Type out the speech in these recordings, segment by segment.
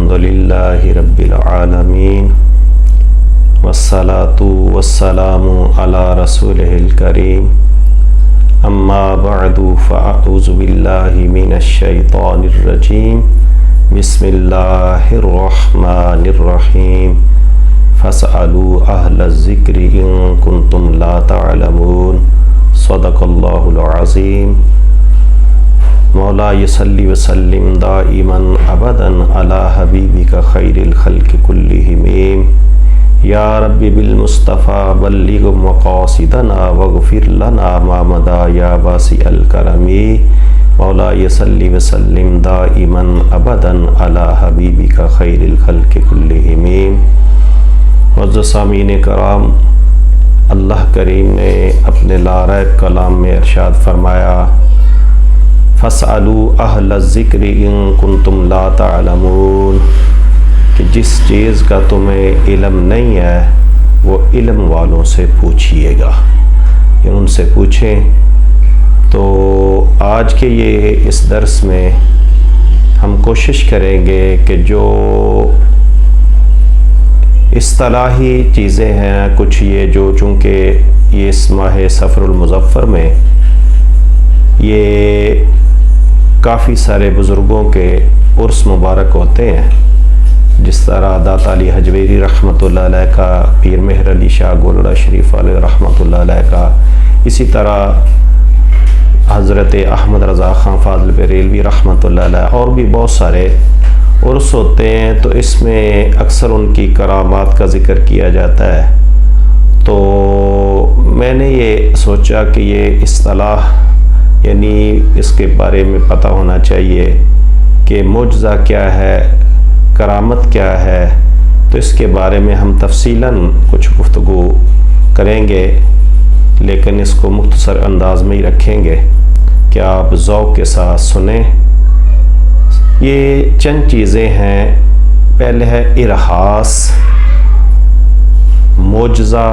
الحمدللہ رب العالمین والصلاة والسلام علی رسولہ الکریم اما بعد فاعوذ باللہ من الشیطان الرجیم بسم اللہ الرحمن الرحیم فاسألوا اہل الذکر ان کنتم لا تعلمون صدق اللہ العظیم مولا صلی وسلم دائما ابدا علی حبیبک خیر الخلق کلہم یا رب بالمصطفیٰ بلغ مقاصدنا واغفر لنا ما مضى یا واسع الکرم مولا صلی وسلم دائما ابدا علی حبیبک خیر الخلق کلہم۔ معزز سامعین کرام، اللہ کریم نے اپنے لا ریب کلام میں ارشاد فرمایا فاسألوا اہل الذکر ان کنتم لا تعلمون، کہ جس چیز کا تمہیں علم نہیں ہے وہ علم والوں سے پوچھئے گا، یا ان سے پوچھیں۔ تو آج کے یہ اس درس میں ہم کوشش کریں گے کہ جو اصطلاحی چیزیں ہیں کچھ یہ جو چونکہ یہ اس ماہ صفر المظفر میں یہ کافی سارے بزرگوں کے عرس مبارک ہوتے ہیں، جس طرح داتا علی حجویری رحمۃ اللہ علیہ کا، پیر مہر علی شاہ گولڑہ شریف علیہ رحمۃ اللہ علیہ کا، اسی طرح حضرت احمد رضا خان فاضل بریلوی رحمۃ اللہ علیہ، اور بھی بہت سارے عرس ہوتے ہیں۔ تو اس میں اکثر ان کی کرامات کا ذکر کیا جاتا ہے۔ تو میں نے یہ سوچا کہ یہ اصطلاح یعنی اس کے بارے میں پتہ ہونا چاہیے کہ معجزہ کیا ہے، کرامت کیا ہے، تو اس کے بارے میں ہم تفصیلاً کچھ گفتگو کریں گے، لیکن اس کو مختصر انداز میں ہی رکھیں گے کہ آپ ذوق کے ساتھ سنیں۔ یہ چند چیزیں ہیں۔ پہلے ہے ارہاس، معجزہ،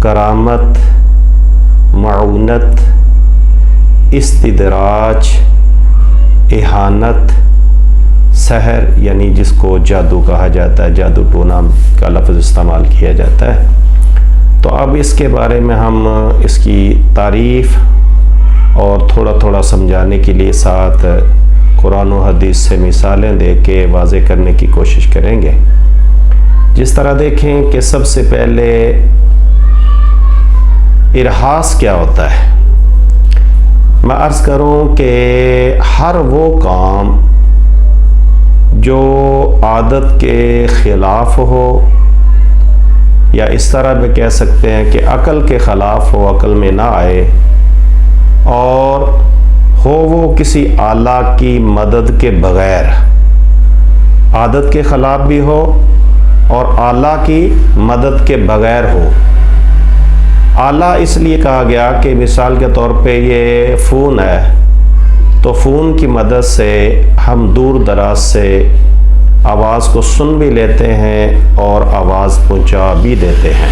کرامت، معونت، استدراج، احانت، سحر یعنی جس کو جادو کہا جاتا ہے، جادو ٹونا کا لفظ استعمال کیا جاتا ہے۔ تو اب اس کے بارے میں ہم اس کی تعریف اور تھوڑا تھوڑا سمجھانے کے لیے ساتھ قرآن و حدیث سے مثالیں دے کے واضح کرنے کی کوشش کریں گے۔ جس طرح دیکھیں کہ سب سے پہلے ارہاس کیا ہوتا ہے۔ میں عرض کروں کہ ہر وہ کام جو عادت کے خلاف ہو، یا اس طرح بھی کہہ سکتے ہیں کہ عقل کے خلاف ہو، عقل میں نہ آئے، اور ہو وہ کسی آلہ کی مدد کے بغیر، عادت کے خلاف بھی ہو اور آلہ کی مدد کے بغیر ہو۔ آلہ اس لیے کہا گیا کہ مثال کے طور پہ یہ فون ہے، تو فون کی مدد سے ہم دور دراز سے آواز کو سن بھی لیتے ہیں اور آواز پہنچا بھی دیتے ہیں۔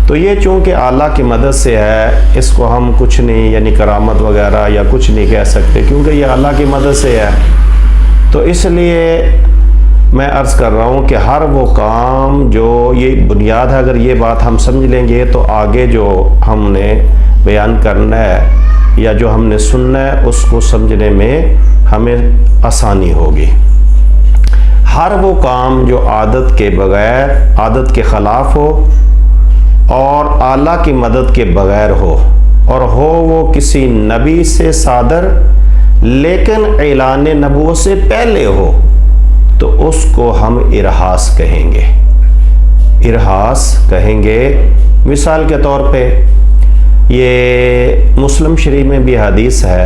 تو یہ چونکہ آلہ کی مدد سے ہے، اس کو ہم کچھ نہیں یعنی کرامت وغیرہ یا کچھ نہیں کہہ سکتے، کیونکہ یہ آلہ کی مدد سے ہے۔ تو اس لیے میں عرض کر رہا ہوں کہ ہر وہ کام جو یہ بنیاد ہے، اگر یہ بات ہم سمجھ لیں گے تو آگے جو ہم نے بیان کرنا ہے یا جو ہم نے سننا ہے اس کو سمجھنے میں ہمیں آسانی ہوگی۔ ہر وہ کام جو عادت کے بغیر، عادت کے خلاف ہو اور آلہ کی مدد کے بغیر ہو، اور ہو وہ کسی نبی سے صادر لیکن اعلان نبوت سے پہلے ہو، تو اس کو ہم ارہاس کہیں گے۔ ارہاس کہیں گے۔ مثال کے طور پہ یہ مسلم شریف میں بھی حدیث ہے،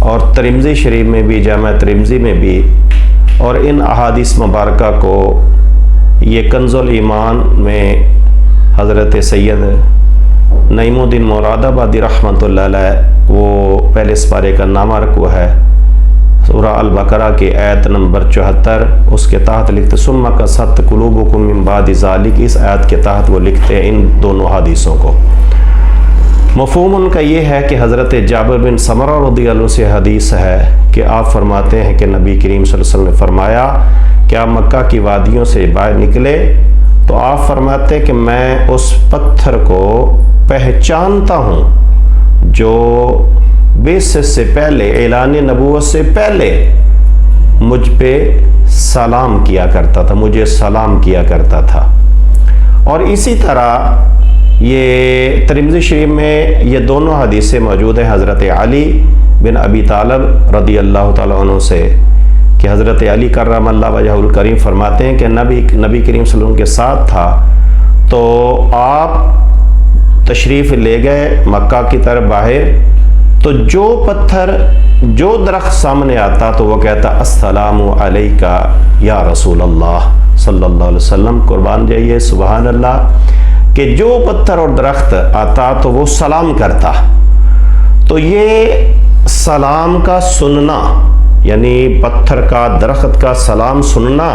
اور ترمذی شریف میں بھی، جامع ترمذی میں بھی، اور ان احادیث مبارکہ کو یہ کنز الایمان میں حضرت سید نعیم الدین مراد آبادی رحمۃ اللہ علیہ وہ پہلے اس پارے کا نامہ رکھوا ہے، سورہ البقرہ کی آیت نمبر 74، اس کے تحت لکھتے ثم قست قلوبکم من بعد ذلک، اس آیت کے تحت وہ لکھتے ہیں ان دونوں حدیثوں کو مفہوم ان کا یہ ہے کہ حضرت جابر بن سمرہ رضی اللہ عنہ سے حدیث ہے کہ آپ فرماتے ہیں کہ نبی کریم صلی اللہ علیہ وسلم نے فرمایا کہ آپ مکہ کی وادیوں سے باہر نکلے تو آپ فرماتے کہ میں اس پتھر کو پہچانتا ہوں جو بعثت سے پہلے، اعلان نبوت سے پہلے مجھ پہ سلام کیا کرتا تھا، مجھے سلام کیا کرتا تھا۔ اور اسی طرح یہ ترمذی شریف میں یہ دونوں حدیثیں موجود ہیں حضرت علی بن ابی طالب رضی اللہ تعالیٰ عنہ سے کہ حضرت علی کرم اللہ وجہ الکریم فرماتے ہیں کہ نبی کریم صلی اللہ علیہ وسلم کے ساتھ تھا تو آپ تشریف لے گئے مکہ کی طرف باہر، تو جو پتھر جو درخت سامنے آتا تو وہ کہتا السلام علیکہ یا رسول اللہ صلی اللہ علیہ وسلم، قربان جائیے سبحان اللہ، کہ جو پتھر اور درخت آتا تو وہ سلام کرتا۔ تو یہ سلام کا سننا، یعنی پتھر کا درخت کا سلام سننا،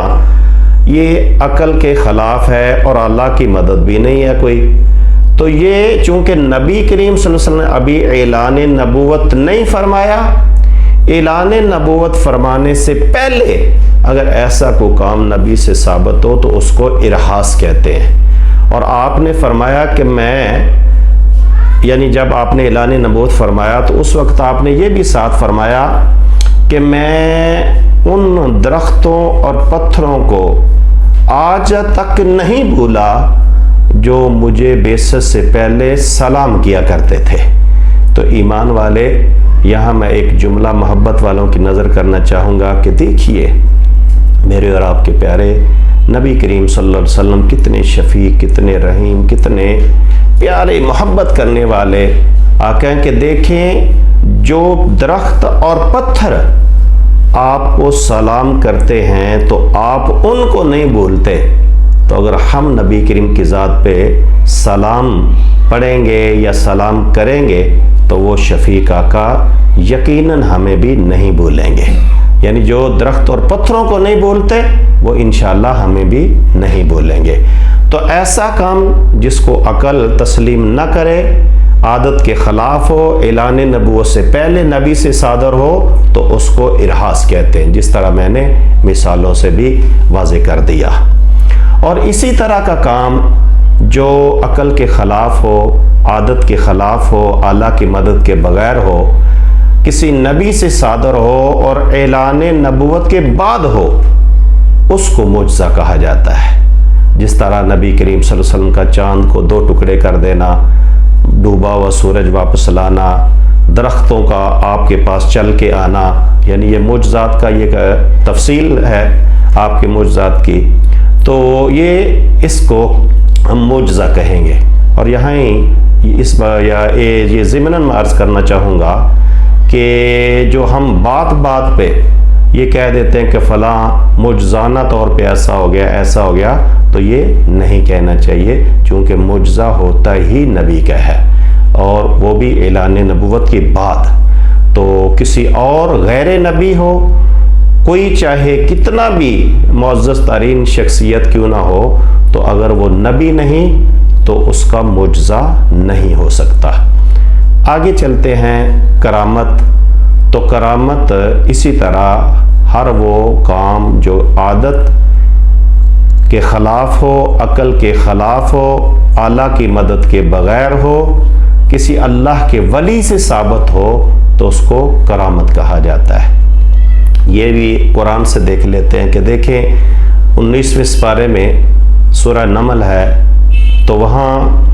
یہ عقل کے خلاف ہے اور اللہ کی مدد بھی نہیں ہے کوئی۔ تو یہ چونکہ نبی کریم صلی اللہ علیہ وسلم نے ابھی اعلان نبوت نہیں فرمایا، اعلان نبوت فرمانے سے پہلے اگر ایسا کوئی کام نبی سے ثابت ہو تو اس کو ارہاس کہتے ہیں۔ اور آپ نے فرمایا کہ میں، یعنی جب آپ نے اعلان نبوت فرمایا تو اس وقت آپ نے یہ بھی ساتھ فرمایا کہ میں ان درختوں اور پتھروں کو آج تک نہیں بھولا جو مجھے بعثت سے پہلے سلام کیا کرتے تھے۔ تو ایمان والے، یہاں میں ایک جملہ محبت والوں کی نظر کرنا چاہوں گا کہ دیکھیے میرے اور آپ کے پیارے نبی کریم صلی اللہ علیہ وسلم کتنے شفیق، کتنے رحیم، کتنے پیارے محبت کرنے والے آقا ہیں کہ دیکھیں جو درخت اور پتھر آپ کو سلام کرتے ہیں تو آپ ان کو نہیں بھولتے۔ تو اگر ہم نبی کریم کی ذات پہ سلام پڑھیں گے یا سلام کریں گے تو وہ شفیق آقا یقیناً ہمیں بھی نہیں بھولیں گے۔ یعنی جو درخت اور پتھروں کو نہیں بولتے وہ انشاءاللہ ہمیں بھی نہیں بولیں گے۔ تو ایسا کام جس کو عقل تسلیم نہ کرے، عادت کے خلاف ہو، اعلان نبوت سے پہلے نبی سے صادر ہو تو اس کو ارہاس کہتے ہیں، جس طرح میں نے مثالوں سے بھی واضح کر دیا۔ اور اسی طرح کا کام جو عقل کے خلاف ہو، عادت کے خلاف ہو، اللہ کی مدد کے بغیر ہو، کسی نبی سے صادر ہو اور اعلان نبوت کے بعد ہو، اس کو معجزہ کہا جاتا ہے۔ جس طرح نبی کریم صلی اللہ علیہ وسلم کا چاند کو 2 ٹکڑے کر دینا، ڈوبا ہوا سورج واپس لانا، درختوں کا آپ کے پاس چل کے آنا، یعنی یہ معجزات کا یہ تفصیل ہے آپ کے معجزات کی، تو یہ اس کو ہم معجزہ کہیں گے۔ اور یہاں یہ ضمناً میں عرض کرنا چاہوں گا کہ جو ہم بات پہ یہ کہہ دیتے ہیں کہ فلاں معجزانہ طور پہ ایسا ہو گیا، تو یہ نہیں کہنا چاہیے، چونکہ معجزہ ہوتا ہی نبی کا ہے اور وہ بھی اعلان نبوت کے بعد۔ تو کسی اور غیر نبی ہو، کوئی چاہے کتنا بھی معزز ترین شخصیت کیوں نہ ہو، تو اگر وہ نبی نہیں تو اس کا معجزہ نہیں ہو سکتا۔ آگے چلتے ہیں کرامت۔ تو کرامت اسی طرح ہر وہ کام جو عادت کے خلاف ہو، عقل کے خلاف ہو، اللہ کی مدد کے بغیر ہو، کسی اللہ کے ولی سے ثابت ہو تو اس کو کرامت کہا جاتا ہے۔ یہ بھی قرآن سے دیکھ لیتے ہیں کہ دیکھیں 19ویں سپارے میں سورہ نمل ہے، تو وہاں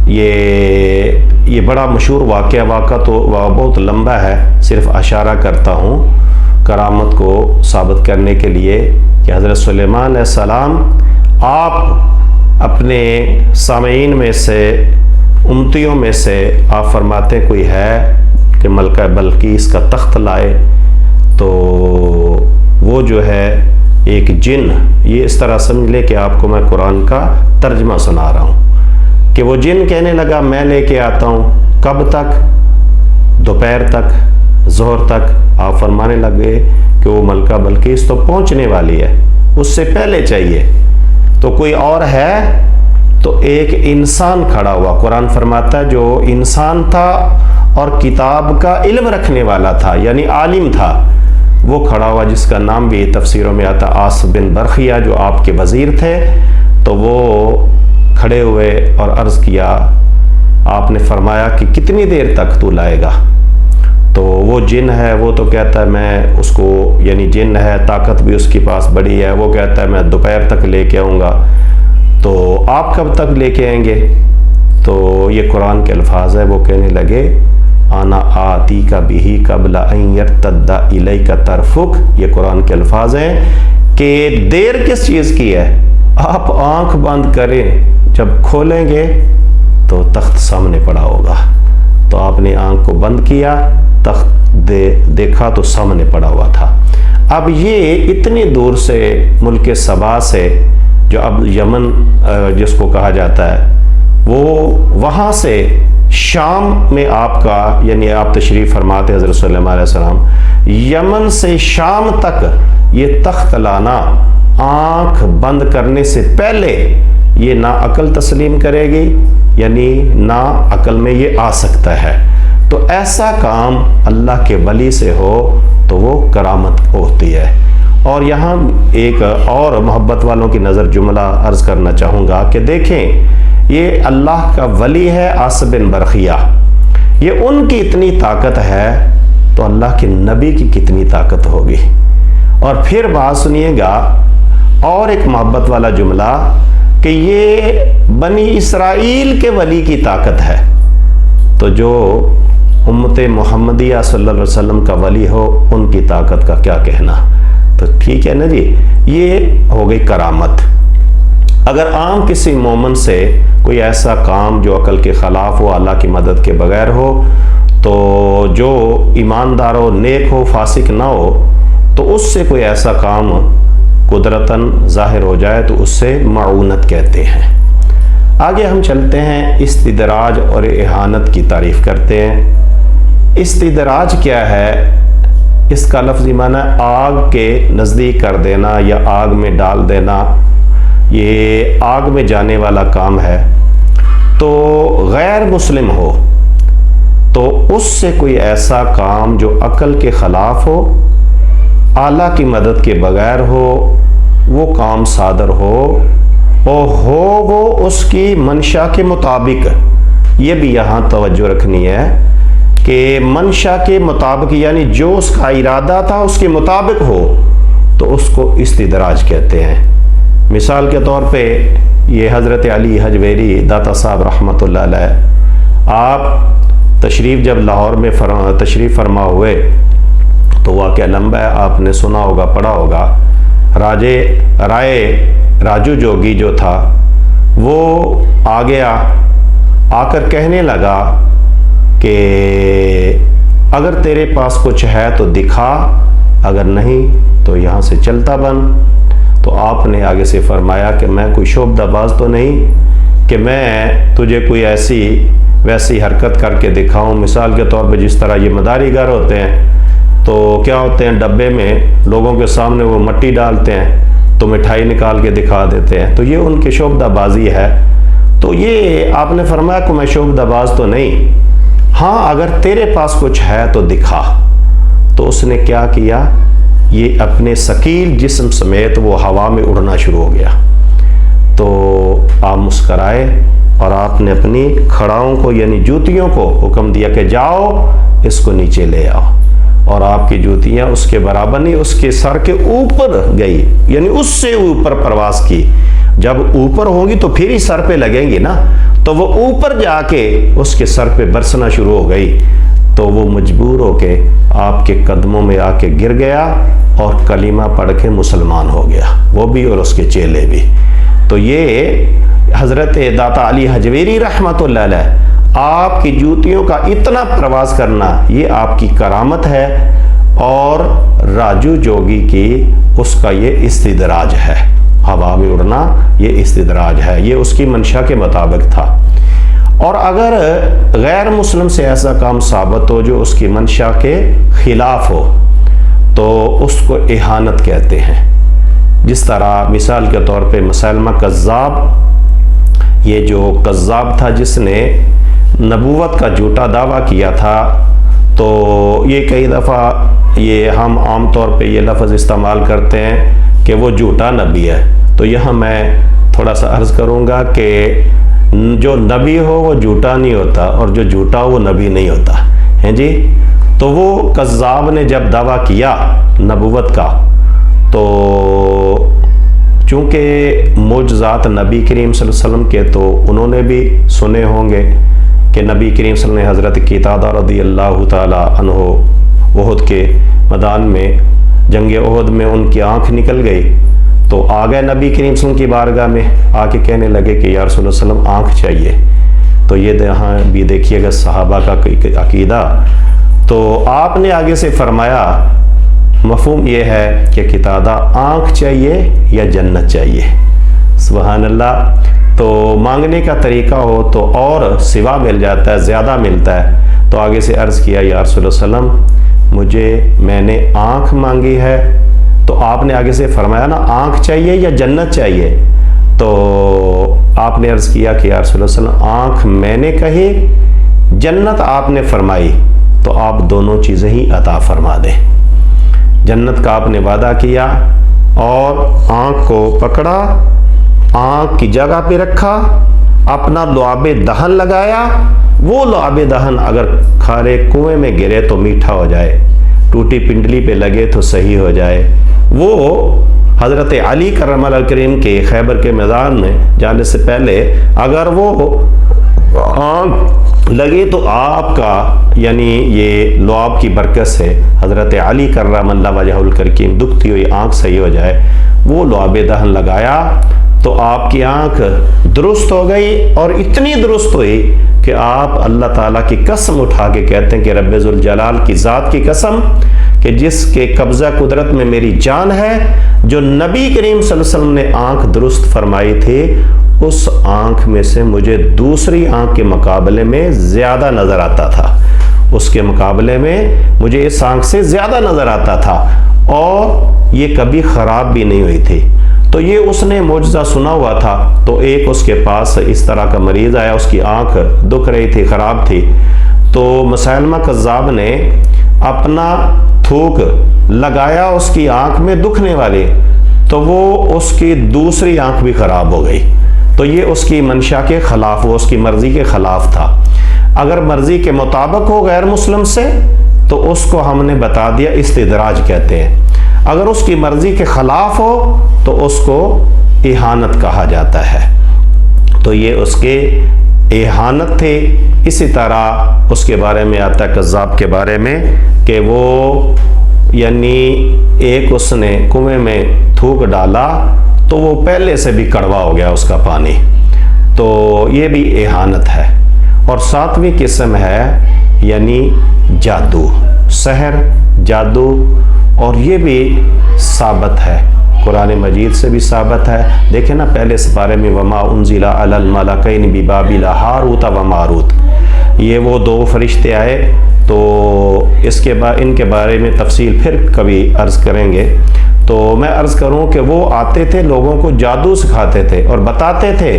یہ بڑا مشہور واقعہ تو بہت لمبا ہے، صرف اشارہ کرتا ہوں کرامت کو ثابت کرنے کے لیے کہ حضرت سلیمان علیہ السلام آپ اپنے سامعین میں سے، امتیوں میں سے آپ فرماتے کوئی ہے کہ ملکہ بلقیس کا تخت لائے، تو وہ جو ہے ایک جن، یہ اس طرح سمجھ لے کہ آپ کو میں قرآن کا ترجمہ سنا رہا ہوں، کہ وہ جن کہنے لگا میں لے کے آتا ہوں، کب تک؟ دوپہر تک، ظہر تک۔ آپ فرمانے لگے کہ وہ ملکہ بلقیس تو پہنچنے والی ہے، اس سے پہلے چاہیے، تو کوئی اور ہے؟ تو ایک انسان کھڑا ہوا، قرآن فرماتا ہے جو انسان تھا اور کتاب کا علم رکھنے والا تھا، یعنی عالم تھا، وہ کھڑا ہوا، جس کا نام بھی تفسیروں میں آتا عاص بن برخیہ، جو آپ کے وزیر تھے۔ تو وہ کھڑے ہوئے اور عرض کیا، آپ نے فرمایا کہ کتنی دیر تک تو لائے گا؟ تو وہ جن ہے، وہ تو کہتا ہے میں اس کو، یعنی جن ہے، طاقت بھی اس کے پاس بڑی ہے، وہ کہتا ہے میں دوپہر تک لے کے آؤں گا۔ تو آپ کب تک لے کے آئیں گے؟ تو یہ قرآن کے الفاظ ہے، وہ کہنے لگے انا آتی کا بھی قبل ان یرتد الیک طرفک۔ یہ قرآن کے الفاظ ہیں کہ دیر کس چیز کی ہے؟ آپ آنکھ بند کریں، جب کھولیں گے تو تخت سامنے پڑا ہوگا۔ تو آپ نے آنکھ کو بند کیا، تخت دیکھا تو سامنے پڑا ہوا تھا۔ اب یہ اتنی دور سے ملک سبا سے، جو اب یمن جس کو کہا جاتا ہے، وہ وہاں سے شام میں آپ کا، یعنی آپ تشریف فرماتے حضرت صلی اللہ علیہ وسلم، یمن سے شام تک یہ تخت لانا آنکھ بند کرنے سے پہلے یہ نہ عقل تسلیم کرے گی، یعنی نہ عقل میں یہ آ سکتا ہے۔ تو ایسا کام اللہ کے ولی سے ہو تو وہ کرامت ہوتی ہے۔ اور یہاں ایک اور محبت والوں کی نظر جملہ عرض کرنا چاہوں گا کہ دیکھیں، یہ اللہ کا ولی ہے عاص بن برخیہ، یہ ان کی اتنی طاقت ہے تو اللہ کے نبی کی کتنی طاقت ہوگی۔ اور پھر بات سنیے گا، اور ایک محبت والا جملہ کہ یہ بنی اسرائیل کے ولی کی طاقت ہے، تو جو امت محمدیہ صلی اللہ علیہ وسلم کا ولی ہو، ان کی طاقت کا کیا کہنا۔ تو ٹھیک ہے نا جی، یہ ہو گئی کرامت۔ اگر عام کسی مومن سے کوئی ایسا کام جو عقل کے خلاف ہو، اللہ کی مدد کے بغیر ہو، تو جو ایماندار ہو، نیک ہو، فاسق نہ ہو، تو اس سے کوئی ایسا کام قدرتاً ظاہر ہو جائے تو اس سے معونت کہتے ہیں۔ آگے ہم چلتے ہیں، استدراج اور اہانت کی تعریف کرتے ہیں۔ استدراج کیا ہے؟ اس کا لفظی معنی آگ کے نزدیک کر دینا یا آگ میں ڈال دینا، یہ آگ میں جانے والا کام ہے۔ تو غیر مسلم ہو تو اس سے کوئی ایسا کام جو عقل کے خلاف ہو، اعلیٰ کی مدد کے بغیر ہو، وہ کام صادر ہو اور ہو وہ اس کی منشا کے مطابق، یہ بھی یہاں توجہ رکھنی ہے کہ منشا کے مطابق، یعنی جو اس کا ارادہ تھا اس کے مطابق ہو، تو اس کو استدراج کہتے ہیں۔ مثال کے طور پہ یہ حضرت علی حجویری داتا صاحب رحمۃ اللہ علیہ، آپ تشریف جب لاہور میں تشریف فرما ہوئے تو واقعہ لمبا ہے، آپ نے سنا ہوگا، پڑھا ہوگا۔ راجو جوگی جو تھا وہ آ گیا، آ کر کہنے لگا کہ اگر تیرے پاس کچھ ہے تو دکھا، اگر نہیں تو یہاں سے چلتا بن۔ تو آپ نے آگے سے فرمایا کہ میں کوئی شعبدہ باز تو نہیں کہ میں تجھے کوئی ایسی ویسی حرکت کر کے دکھاؤں۔ مثال کے طور پہ جس طرح یہ مداری گھر ہوتے ہیں تو کیا ہوتے ہیں، ڈبے میں لوگوں کے سامنے وہ مٹی ڈالتے ہیں تو مٹھائی نکال کے دکھا دیتے ہیں، تو یہ ان کی شعبدہ بازی ہے۔ تو یہ آپ نے فرمایا کہ میں شعبدہ باز تو نہیں، ہاں اگر تیرے پاس کچھ ہے تو دکھا۔ تو اس نے کیا کیا، یہ اپنے ثقیل جسم سمیت وہ ہوا میں اڑنا شروع ہو گیا۔ تو آپ مسکرائے اور آپ نے اپنی کھڑاؤں کو، یعنی جوتیوں کو حکم دیا کہ جاؤ اس کو نیچے لے آؤ، اور آپ کی جوتیاں اس کے برابر نہیں، اس کے سر کے اوپر گئی، یعنی اس سے اوپر پرواز کی۔ جب اوپر ہوں گی تو پھر ہی سر پہ لگیں گی نا، تو وہ اوپر جا کے اس کے سر پہ برسنا شروع ہو گئی۔ تو وہ مجبور ہو کے آپ کے قدموں میں آ کے گر گیا اور کلمہ پڑھ کے مسلمان ہو گیا، وہ بھی اور اس کے چیلے بھی۔ تو یہ حضرت داتا علی حجویری رحمۃ اللہ علیہ، آپ کی جوتیوں کا اتنا پرواز کرنا یہ آپ کی کرامت ہے، اور راجو جوگی کی اس کا یہ استدراج ہے، ہوا میں اڑنا یہ استدراج ہے، یہ اس کی منشا کے مطابق تھا۔ اور اگر غیر مسلم سے ایسا کام ثابت ہو جو اس کی منشا کے خلاف ہو تو اس کو اہانت کہتے ہیں۔ جس طرح مثال کے طور پہ مسلمہ کذاب، یہ جو کذاب تھا جس نے نبوت کا جھوٹا دعویٰ کیا تھا، تو یہ کئی دفعہ یہ ہم عام طور پہ یہ لفظ استعمال کرتے ہیں کہ وہ جھوٹا نبی ہے. تو یہاں میں تھوڑا سا عرض کروں گا کہ جو نبی ہو وہ جھوٹا نہیں ہوتا، اور جو جھوٹا ہو وہ نبی نہیں ہوتا ہے جی. تو وہ کذاب نے جب دعویٰ کیا نبوت کا، تو چونکہ معجزات نبی کریم صلی اللہ علیہ وسلم کے تو انہوں نے بھی سنے ہوں گے کہ نبی کریم صلی اللہ علیہ وسلم نے حضرت قتادہ رضی اللہ تعالی عنہ احد کے میدان میں، جنگ احد میں ان کی آنکھ نکل گئی، تو آ گئے نبی کریم صلی اللہ علیہ وسلم کی بارگاہ میں، آ کے کہنے لگے کہ یا رسول اللہ صلی اللہ علیہ وسلم آنکھ چاہیے. تو یہ یہاں بھی دیکھیے گا صحابہ کا عقیدہ. تو آپ نے آگے سے فرمایا، مفہوم یہ ہے کہ قتادہ آنکھ چاہیے یا جنت چاہیے. سبحان اللہ. تو مانگنے کا طریقہ ہو تو اور سوا مل جاتا ہے، زیادہ ملتا ہے. تو آگے سے عرض کیا یا رسول اللہ صلی اللہ علیہ وسلم میں نے آنکھ مانگی ہے. تو آپ نے آگے سے فرمایا نا آنکھ چاہیے یا جنت چاہیے. تو آپ نے عرض کیا کہ یا رسول اللہ صلی اللہ علیہ وسلم آنکھ میں نے کہی، جنت آپ نے فرمائی، تو آپ دونوں چیزیں ہی عطا فرما دیں. جنت کا آپ نے وعدہ کیا اور آنکھ کو پکڑا، آنکھ کی جگہ پہ رکھا، اپنا لعاب دہن لگایا. وہ لعاب دہن اگر کھارے کنویں میں گرے تو میٹھا ہو جائے، ٹوٹی پنڈلی پہ لگے تو صحیح ہو جائے. وہ حضرت علی کرم اللہ کریم کے خیبر کے میدان میں جانے سے پہلے اگر وہ آنکھ لگے تو آپ کا یعنی یہ لعاب کی برکت سے حضرت علی کرم اللہ وجہ الکریم دکھتی ہوئی آنکھ صحیح ہو جائے. وہ لعاب دہن لگایا تو آپ کی آنکھ درست ہو گئی، اور اتنی درست ہوئی کہ آپ اللہ تعالیٰ کی قسم اٹھا کے کہتے ہیں کہ رب ذوالجلال کی ذات کی قسم کہ جس کے قبضہ قدرت میں میری جان ہے، جو نبی کریم صلی اللہ علیہ وسلم نے آنکھ درست فرمائی تھی، اس آنکھ میں سے مجھے دوسری آنکھ کے مقابلے میں زیادہ نظر آتا تھا. اس کے مقابلے میں مجھے اس آنکھ سے زیادہ نظر آتا تھا، اور یہ کبھی خراب بھی نہیں ہوئی تھی. تو یہ اس نے معجزہ سنا ہوا تھا. تو ایک اس کے پاس اس طرح کا مریض آیا، اس کی آنکھ دکھ رہی تھی، خراب تھی. تو مسیلمہ کذاب نے اپنا تھوک لگایا اس کی آنکھ میں دکھنے والی، تو وہ اس کی دوسری آنکھ بھی خراب ہو گئی. تو یہ اس کی منشا کے خلاف، وہ اس کی مرضی کے خلاف تھا. اگر مرضی کے مطابق ہو غیر مسلم سے تو اس کو ہم نے بتا دیا استدراج کہتے ہیں. اگر اس کی مرضی کے خلاف ہو تو اس کو اہانت کہا جاتا ہے. تو یہ اس کے اہانت تھے. اسی طرح اس کے بارے میں آتا ہے کذاب کے بارے میں کہ وہ یعنی ایک اس نے کنویں میں تھوک ڈالا تو وہ پہلے سے بھی کڑوا ہو گیا اس کا پانی. تو یہ بھی اہانت ہے. اور ساتویں قسم ہے یعنی جادو، سحر، جادو. اور یہ بھی ثابت ہے، قرآن مجید سے بھی ثابت ہے. دیکھیں نا پہلے سپارے میں وما انزل علی الملکین ببابل ہاروت و ماروت، یہ وہ دو فرشتے آئے. تو اس کے بعد ان کے بارے میں تفصیل پھر کبھی عرض کریں گے. تو میں عرض کروں کہ وہ آتے تھے، لوگوں کو جادو سکھاتے تھے اور بتاتے تھے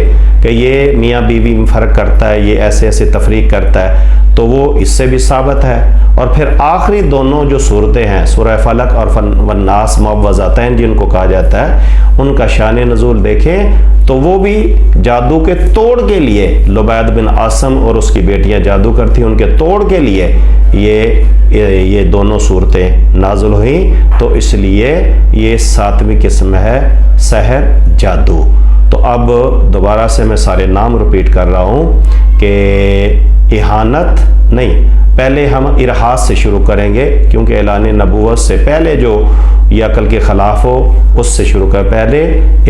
کہ یہ میاں بیوی میں فرق کرتا ہے، یہ ایسے ایسے تفریق کرتا ہے. تو وہ اس سے بھی ثابت ہے. اور پھر آخری دونوں جو صورتیں ہیں، سورہ فلق اور والناس معوذتین جن کو کہا جاتا ہے، ان کا شان نزول دیکھیں تو وہ بھی جادو کے توڑ کے لیے، لبید بن عاصم اور اس کی بیٹیاں جادو کرتی، ان کے توڑ کے لیے یہ دونوں صورتیں نازل ہوئیں. تو اس لیے یہ ساتویں قسم ہے سحر، جادو. تو اب دوبارہ سے میں سارے نام رپیٹ کر رہا ہوں کہ اہانت نہیں، پہلے ہم ارہاس سے شروع کریں گے کیونکہ اعلان نبوت سے پہلے جو یہ عقل کے خلاف ہو اس سے شروع کر. پہلے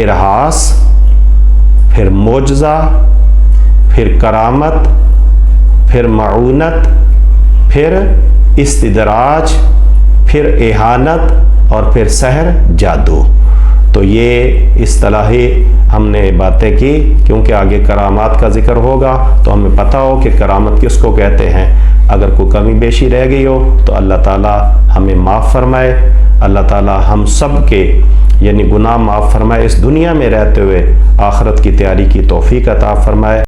ارہاس، پھر معجزہ، پھر کرامت، پھر معونت، پھر استدراج، پھر اہانت، اور پھر سحر، جادو. تو یہ اصطلاحی ہم نے باتیں کی، کیونکہ آگے کرامات کا ذکر ہوگا تو ہمیں پتہ ہو کہ کرامت کس کو کہتے ہیں۔ اگر کوئی کمی بیشی رہ گئی ہو تو اللہ تعالیٰ ہمیں معاف فرمائے، اللہ تعالیٰ ہم سب کے یعنی گناہ معاف فرمائے، اس دنیا میں رہتے ہوئے آخرت کی تیاری کی توفیق عطا فرمائے۔